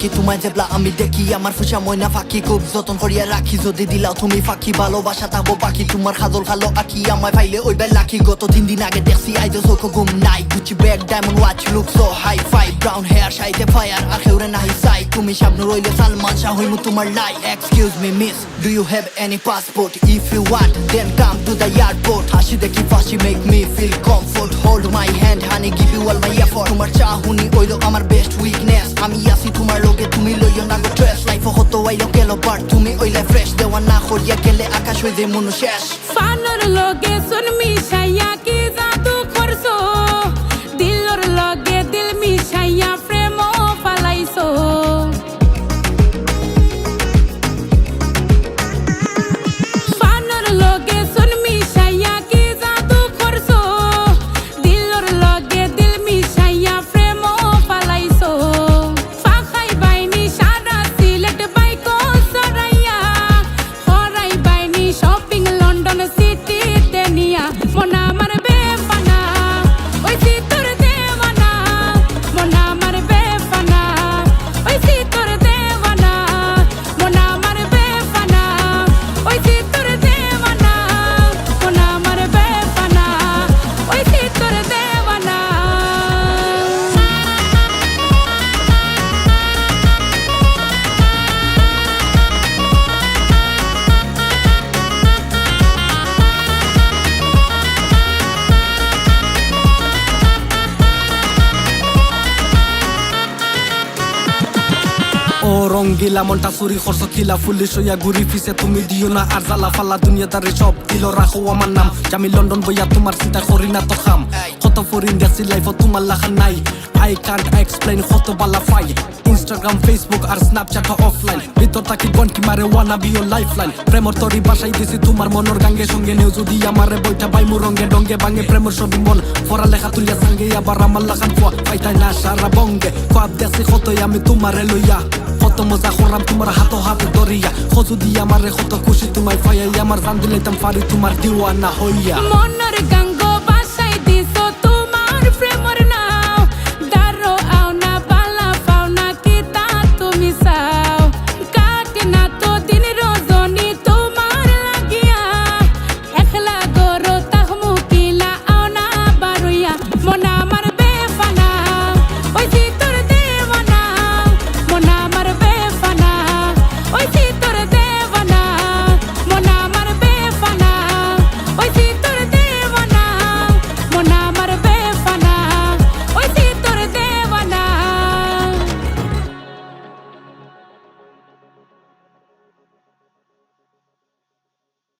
থাকি তোমায় জেবলা আমি দেখি আমার ফুসা ময়না ফাঁকি খুব যতন করিয়া রাখি যদি দিলাও তুমি ফাঁকি ভালোবাসা থাকবো বাকি তোমার খাদল খালো আঁকি আমায় পাইলে ওই বেল লাখি গত 3 দিন আগে দেখছি আইজো চোখ ঘুম নাই Gucci bag diamond watch look so hi-fi brown hair সাইতে ফায়ার আখেউরে নাহি সাই তুমি সামনে রইলে সালমান শাহ হইমু তোমার লাই excuse me miss do you have any passport if you want then come to the airport হাসি দেখি ফাঁসি make me feel comfort hold my hand honey give you all my effort তোমার চাহুনি ওইলো আমার বেস্ট উইকনেস আমি আসি তোমার লগে তুমি লইও না গো ট্রেস লাইফ হতো আইলো গেলো বাট তুমি ওইলে ফ্রেশ দেওয়া না করিয়া গেলে আকাশ হয়ে যে মনু শেষ ফানোর লগে শুন মিশাইয়া কি জাদু করছো দিলর লগে দিল মিশাইয়া প্রেম ফালাইছো ফানোর লগে শুন মিশাইয়া কি জাদু করছো দিলর লগে দিল মিশাইয়া প্রেম ফালাইছো ফাখাই বাইনি সারা সিলেট বাইকো সরাইয়া হরাই বাইনি শপিং লন্ডন সিটিতে নিয়া মন আমার বেফানা ওই তোর দেওয়ানা মন আমার বেফানা ওই তোর দেওয়ানা মন আমার বেফানা ওই তোর দেওয়ানা মন আমার বেফানা ওই তোর দেওয়ানা ও রঙ্গিলা মনটা চুরি খরচ খিলা ফুলি সইয়া ঘুরি ফিসে তুমি দিও না আর জ্বালা ফালা দুনিয়াদারি সব দিল রাখো আমার নাম আমি লন্ডন বইয়া তোমার চিন্তা করি না তো খাম কত ফরিন গেছি লাইফ তোমার লাখা নাই আই কান্ট এক্সপ্লেইন কত বালা ফাই ইনস্টাগ্রাম ফেসবুক আর স্ন্যাপচ্যাট অফলাইন ভিতর থাকি গনকি মারে ওয়ানা বি ও লাইফলাইন প্রেমর তরি বাসাই দিছি তোমার মনের গাঙ্গে সঙ্গে নেও যদি আমারে বইটা বাই মু রঙ্গে ডঙ্গে ভাঙে প্রেমর ছবি মন ফরা লেখা তুলিয়া সঙ্গে আবার আমার লাখান ফুয়া পাইতাই না সারা বঙ্গে ফাপ দেশে কতই আমি তোমারে লইয়া কত মজা করলাম তোমার হাতো হাতে দরিয়া খোঁজু দিয়ে আমারে কত খুশি তোমায় পাইয়া আমার জান দিলাইতাম পারি তোমার দিওয়ানা হইয়া মনের গাঙ্গ বাসাই দিছো তোমার প্রেম